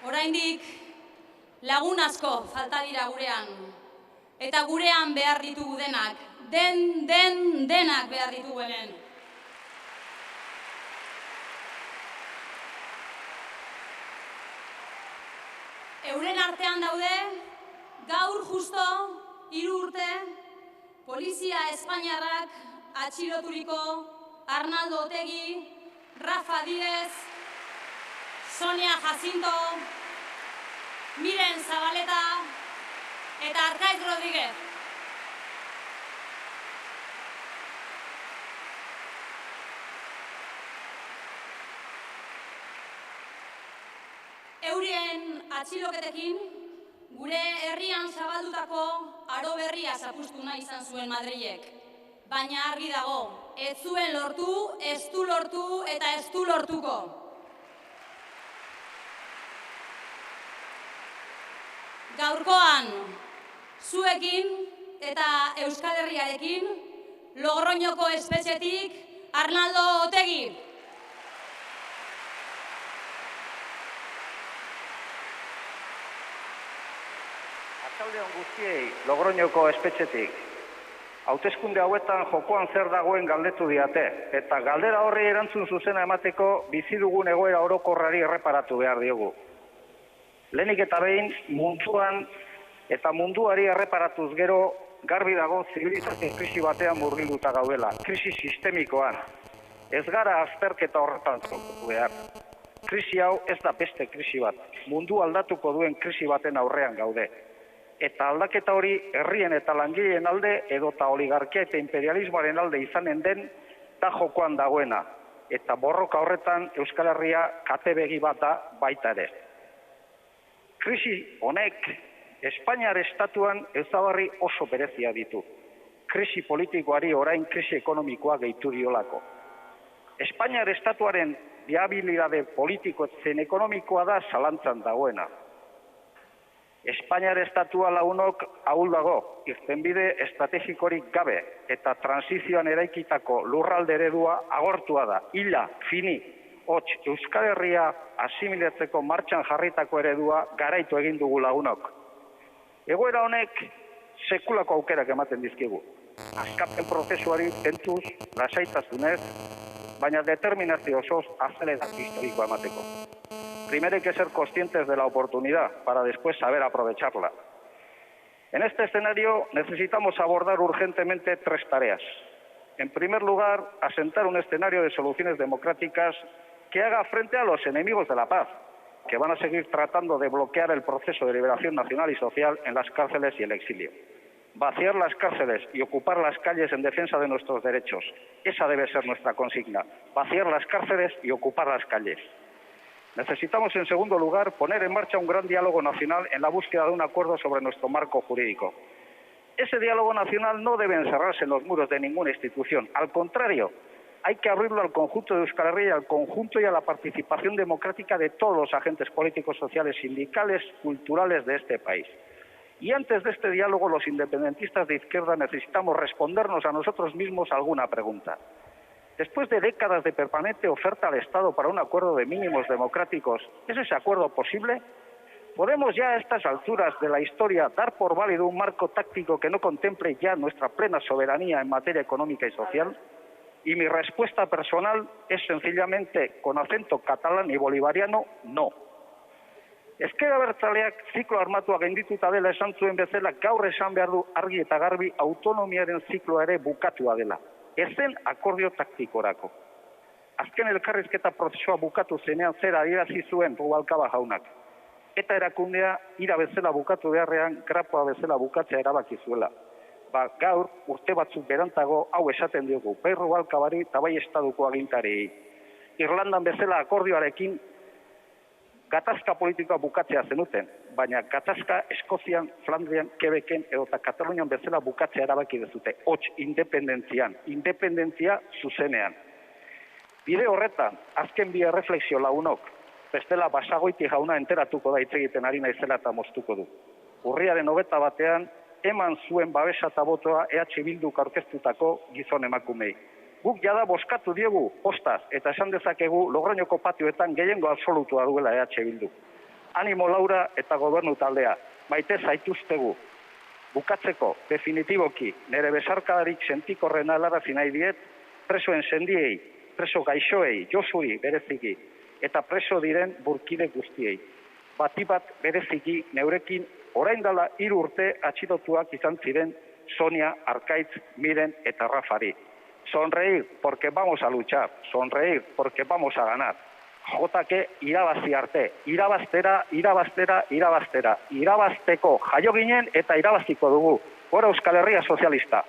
Oraindik lagun asko falta dira gurean, eta gurean behar ditugu denak, denak behar ditugu hemen. Euren artean daude, gaur justo 3 urte, polizia espainiarrak atxiloturiko Arnaldo Otegi, Rafa Díez, Sonia Jacinto, Miren Zabaleta eta Arkaitz Rodríguez. Eurien atxiloketekin, gure herrian zabaldutako aro berria zapuztu nahi izan zuen Madrilek. Baina argi dago, ez zuen lortu, ez du lortu eta ez du lortuko. Gaurkoan, zuekin eta Euskal Herriarekin, Logroñoko espetxetik Arnaldo Otegi. Arratsalde on guztiei, Logroñoko espetxetik. Hauteskunde hauetan jokoan zer dagoen galdetu diate, eta galdera horri erantzun zuzena emateko bizi dugun egoera orokorrari erreparatu behar diogu. Lehenik eta behin munduan eta munduari erreparatuz gero garbi dago zibilizazio krisi batean murgilduta gaudela, krisi sistemikoan. Ez gara azterketa horretan zortu behar. Krisi hau ez da beste krisi bat, mundu aldatuko duen krisi baten aurrean gaude. Eta aldaketa hori herrien eta langileen alde edota oligarkia eta imperialismoaren alde izanen den da jokoan dagoena. Eta borroka horretan Euskal Herria katebegi bat da baita ere. Krisi honek Espainiar estatuan ezaugarri oso berezia ditu. Krisi politikoari orain krisi ekonomikoa gehitu diolako. Espainiar estatuaren viabilitate politiko zein ekonomikoa da zalantzan dagoena. Espainiar estatua lagunok ahul dago, irtenbide estrategikorik gabe eta transizioan eraikitako lurralde eredua agortua da. Hila, fini, hots, Euskal Herria asimilatzeko martxan jarritako eredua garaitu egin dugu lagunok. Egoera honek sekulako aukerak ematen dizkigu. Askapen prozesuari tentuz, lasaitasunez, baina determinazio osoz azelerazio historikoa emateko. Primero hay que ser conscientes de la oportunidad para después saber aprovecharla. En este escenario necesitamos abordar urgentemente 3 tareas. En primer lugar, asentar un escenario de soluciones democráticas que haga frente a los enemigos de la paz, que van a seguir tratando de bloquear el proceso de liberación nacional y social en las cárceles y el exilio. Vaciar las cárceles y ocupar las calles en defensa de nuestros derechos. Esa debe ser nuestra consigna. Vaciar las cárceles y ocupar las calles. Necesitamos, en segundo lugar, poner en marcha un gran diálogo nacional en la búsqueda de un acuerdo sobre nuestro marco jurídico. Ese diálogo nacional no debe encerrarse en los muros de ninguna institución. Al contrario, hay que abrirlo al conjunto de Euskal Herria, al conjunto y a la participación democrática de todos los agentes políticos, sociales, sindicales, culturales de este país. Y antes de este diálogo, los independentistas de izquierda necesitamos respondernos a nosotros mismos alguna pregunta. Después de décadas de permanente oferta al Estado para un acuerdo de mínimos democráticos, ¿es ese acuerdo posible? ¿Podemos ya a estas alturas de la historia dar por válido un marco táctico que no contemple ya nuestra plena soberanía en materia económica y social? Y mi respuesta personal es sencillamente, con acento catalán y bolivariano, no. Ezker Abertzaleak ziklo armatua gaindituta dela esan zuen bezala gaur esan behar du argi eta garbi autonomiaren zikloa ere bukatua dela. Ezen akordio taktikorako. Azken elkarrizketa prozesua bukatu zenean zer adierazi zuen Rubalcaba jaunak. Eta erakundea ira bezala bukatu beharrean grapoa bezala bukatzea erabaki zuela. Gaur urte batzuk berantago hau esaten diogu bai Rubalcabari eta bai estaduko agintariei. Irlandan bezala akordioarekin gatazka politikoa bukatzea zenuten, baina gatazka Eskozian, Flandrian, Quebecen edota Katalunian bezala bukatzea erabaki dezute. Hots, independentzia zuzenean. Bide horretan, azken bi erreflexio lagunok, bestela Basagoiti jauna enteratuko da hitz egiten ari naizela eta moztuko du. Urriaren 21 eman zuen babesa eta botoa EH Bilduk aurkeztutako gizon emakumei. Guk jada bozkatu diegu postaz eta esan dezakegu Logroñoko patioetan gehiengo absolutua duela EH Bildu. Animo Laura eta gobernu taldea, maite zaituztegu. Bukatzeko, definitiboki, nire besarkadarik sentikorren alarazi nahi diet, presoen sendiei, preso gaixoei, Josuri bereziki, eta preso diren burkide guztiei. Bati bat bereziki neurekin orain dela 3 urte atxilotuak izan ziren Sonia, Arkaitz, Miren eta Rafari. Sonreír porque vamos a luchar, sonreír porque vamos a ganar. Jotake irabazi arte, irabaztera, irabaztera, irabaztera. Irabazteko jaio ginen eta irabaztiko dugu. Gora Euskal Herria Sozialista.